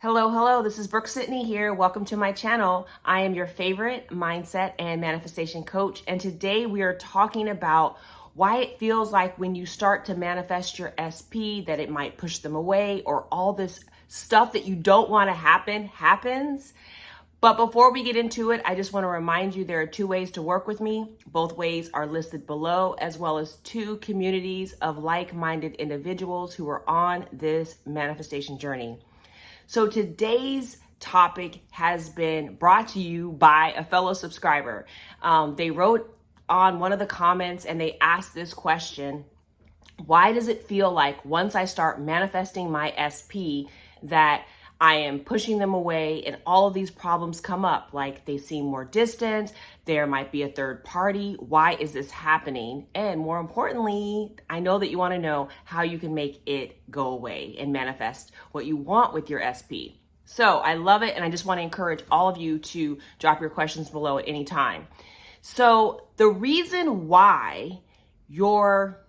Hello, this is Brooke-Sidney here. Welcome to my channel. I am your favorite mindset and manifestation coach, and today we are talking about why it feels like when you start to manifest your SP that it might push them away, or all this stuff that you don't want to happens. But before we get into it, I just want to remind you there are two ways to work with me. Both ways are listed below, as well as two communities of like-minded individuals who are on this manifestation journey. So today's topic has been brought to you by a fellow subscriber. They wrote on one of the comments and they asked this question: why does it feel like once I start manifesting my SP that I am pushing them away and all of these problems come up? Like, they seem more distant, there might be a third party. Why is this happening? And more importantly, I know that you want to know how you can make it go away and manifest what you want with your SP. So I love it, and I just want to encourage all of you to drop your questions below at any time. So the reason why your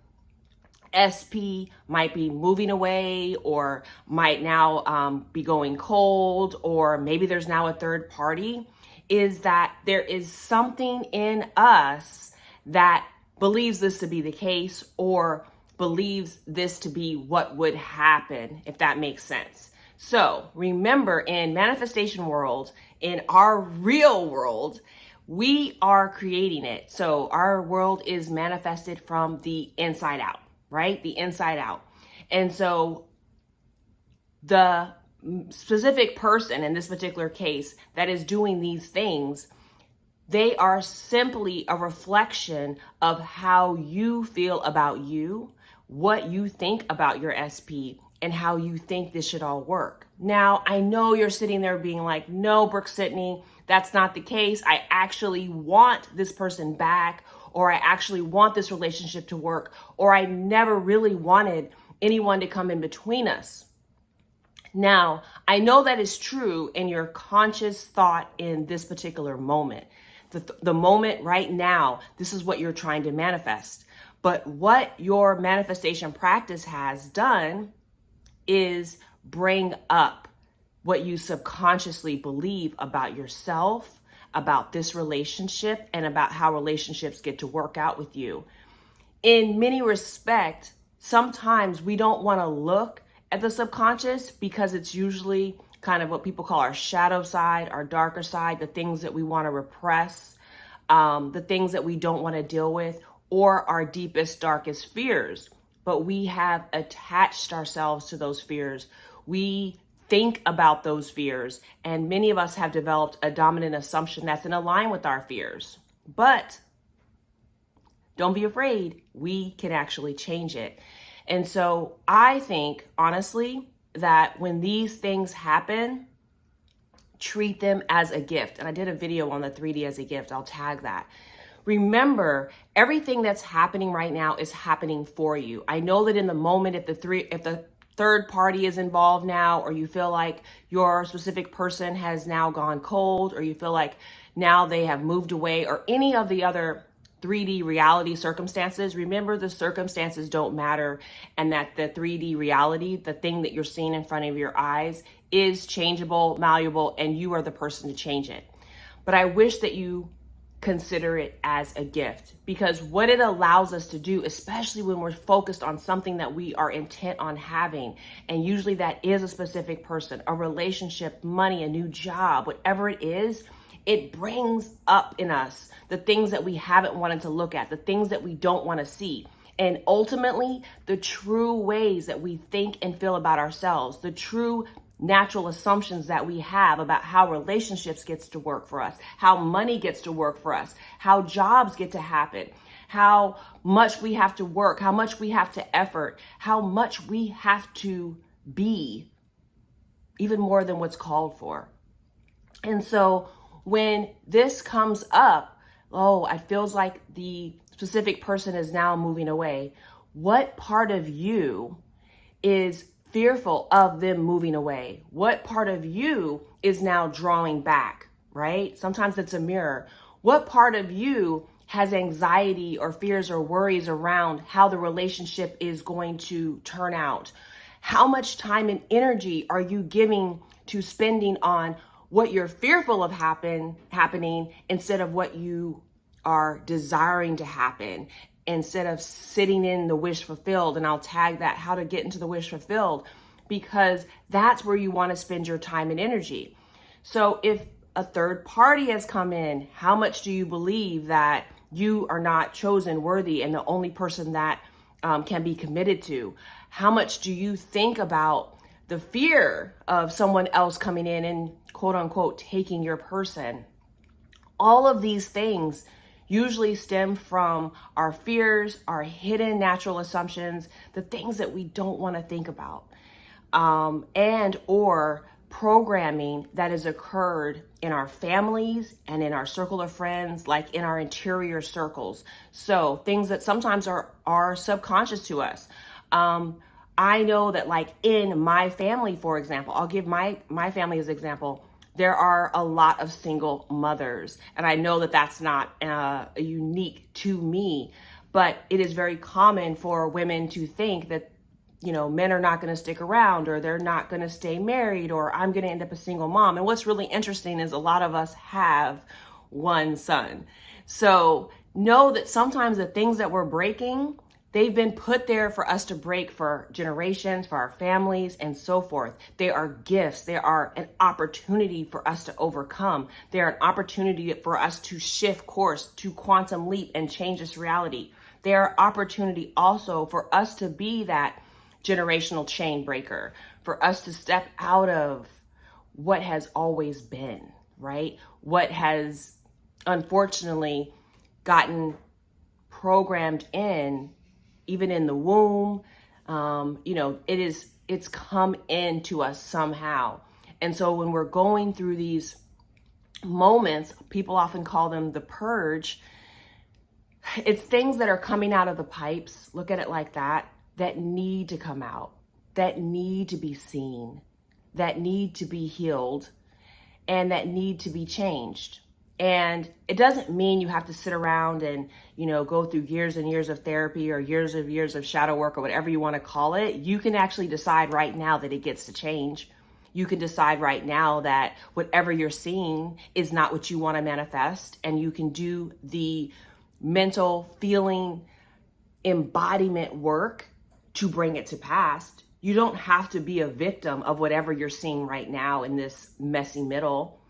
SP might be moving away, or might now be going cold, or maybe there's now a third party, is that there is something in us that believes this to be the case, or believes this to be what would happen, if that makes sense. So remember, in manifestation world, in our real world, we are creating it. So our world is manifested from the inside out, right? The inside out. And so the specific person in this particular case that is doing these things, they are simply a reflection of how you feel about you, what you think about your SP, and how you think this should all work. Now, I know you're sitting there being like, no, Brooke-Sidney, that's not the case. I actually want this person back, or I actually want this relationship to work, or I never really wanted anyone to come in between us. Now, I know that is true in your conscious thought in this particular moment. The moment right now, this is what you're trying to manifest. But what your manifestation practice has done is bring up what you subconsciously believe about yourself, about this relationship, and about how relationships get to work out with you. In many respects, sometimes we don't want to look at the subconscious because it's usually kind of what people call our shadow side, our darker side, the things that we want to repress, the things that we don't want to deal with, or our deepest, darkest fears. But we have attached ourselves to those fears. We think about those fears, and many of us have developed a dominant assumption that's in line with our fears. But don't be afraid, we can actually change it. And so I think, honestly, that when these things happen, treat them as a gift. And I did a video on the 3D as a gift. I'll tag that. Remember, everything that's happening right now is happening for you. I know that in the moment, if the third party is involved now, or you feel like your specific person has now gone cold, or you feel like now they have moved away, or any of the other 3D reality circumstances, remember, the circumstances don't matter, and that the 3D reality, the thing that you're seeing in front of your eyes, is changeable, malleable, and you are the person to change it. But I wish that you consider it as a gift, because what it allows us to do, especially when we're focused on something that we are intent on having, and usually that is a specific person, a relationship, money, a new job, whatever it is, it brings up in us the things that we haven't wanted to look at, the things that we don't want to see. And ultimately, the true ways that we think and feel about ourselves, the true natural assumptions that we have about how relationships gets to work for us, how money gets to work for us, how jobs get to happen, how much we have to work, how much we have to effort, how much we have to be, even more than what's called for. And so when this comes up, oh, it feels like the specific person is now moving away. What part of you is fearful of them moving away? What part of you is now drawing back, right? Sometimes it's a mirror. What part of you has anxiety or fears or worries around how the relationship is going to turn out? How much time and energy are you giving to spending on what you're fearful of happening instead of what you are desiring to happen, instead of sitting in the wish fulfilled? And I'll tag that, how to get into the wish fulfilled, because that's where you want to spend your time and energy. So if a third party has come in, how much do you believe that you are not chosen, worthy, and the only person that can be committed to? How much do you think about the fear of someone else coming in and quote unquote taking your person? All of these things usually stem from our fears, our hidden natural assumptions, the things that we don't want to think about, and or programming that has occurred in our families and in our circle of friends, like in our interior circles. So things that sometimes are subconscious to us. I know that, like in my family, for example, I'll give my family as an example. There are a lot of single mothers, and I know that that's not unique to me, but it is very common for women to think that, you know, men are not going to stick around, or they're not going to stay married, or I'm going to end up a single mom. And what's really interesting is a lot of us have one son. So know that sometimes the things that we're breaking, they've been put there for us to break for generations, for our families, and so forth. They are gifts. They are an opportunity for us to overcome. They are an opportunity for us to shift course, to quantum leap and change this reality. They are opportunity also for us to be that generational chain breaker, for us to step out of what has always been, right? What has unfortunately gotten programmed in, even in the womb. You know, it's come into us somehow. And so when we're going through these moments, people often call them the purge. It's things that are coming out of the pipes, look at it like that need to come out, that need to be seen, that need to be healed, and that need to be changed. And it doesn't mean you have to sit around and, you know, go through years and years of therapy or years of shadow work or whatever you want to call it. You can actually decide right now that it gets to change. You can decide right now that whatever you're seeing is not what you want to manifest, and you can do the mental, feeling, embodiment work to bring it to pass. You don't have to be a victim of whatever you're seeing right now in this messy middle.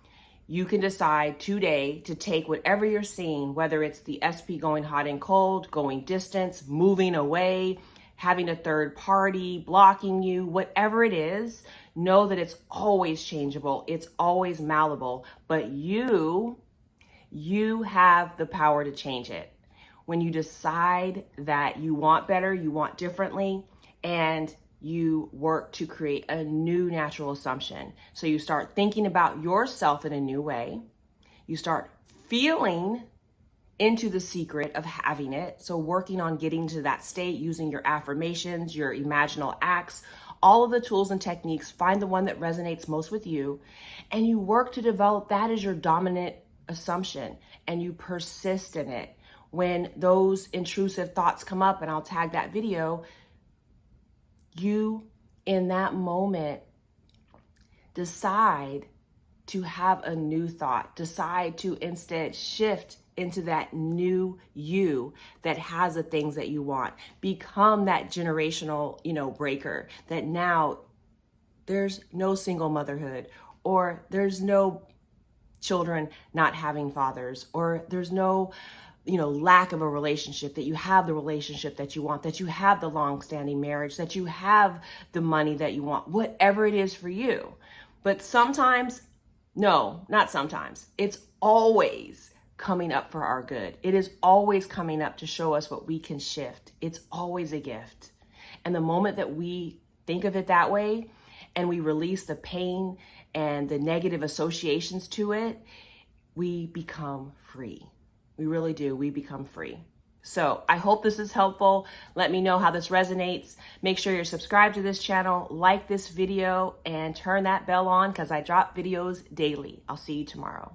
You can decide today to take whatever you're seeing, whether it's the SP going hot and cold, going distance, moving away, having a third party blocking you, whatever it is, know that it's always changeable. It's always malleable, but you have the power to change it. When you decide that you want better, you want differently, and you work to create a new natural assumption. So you start thinking about yourself in a new way. You start feeling into the secret of having it. So working on getting to that state, using your affirmations, your imaginal acts, all of the tools and techniques, find the one that resonates most with you, and you work to develop that as your dominant assumption, and you persist in it. When those intrusive thoughts come up, and I'll tag that video, you in that moment decide to have a new thought, decide to instead shift into that new you that has the things that you want. Become that generational, breaker, that now there's no single motherhood, or there's no children not having fathers, or there's no lack of a relationship, that you have the relationship that you want, that you have the long-standing marriage, that you have the money that you want, whatever it is for you. But sometimes, no, not sometimes, it's always coming up for our good. It is always coming up to show us what we can shift. It's always a gift. And the moment that we think of it that way, and we release the pain and the negative associations to it, we become free. We really do. We become free. So I hope this is helpful. Let me know how this resonates. Make sure you're subscribed to this channel, like this video, and turn that bell on because I drop videos daily. I'll see you tomorrow.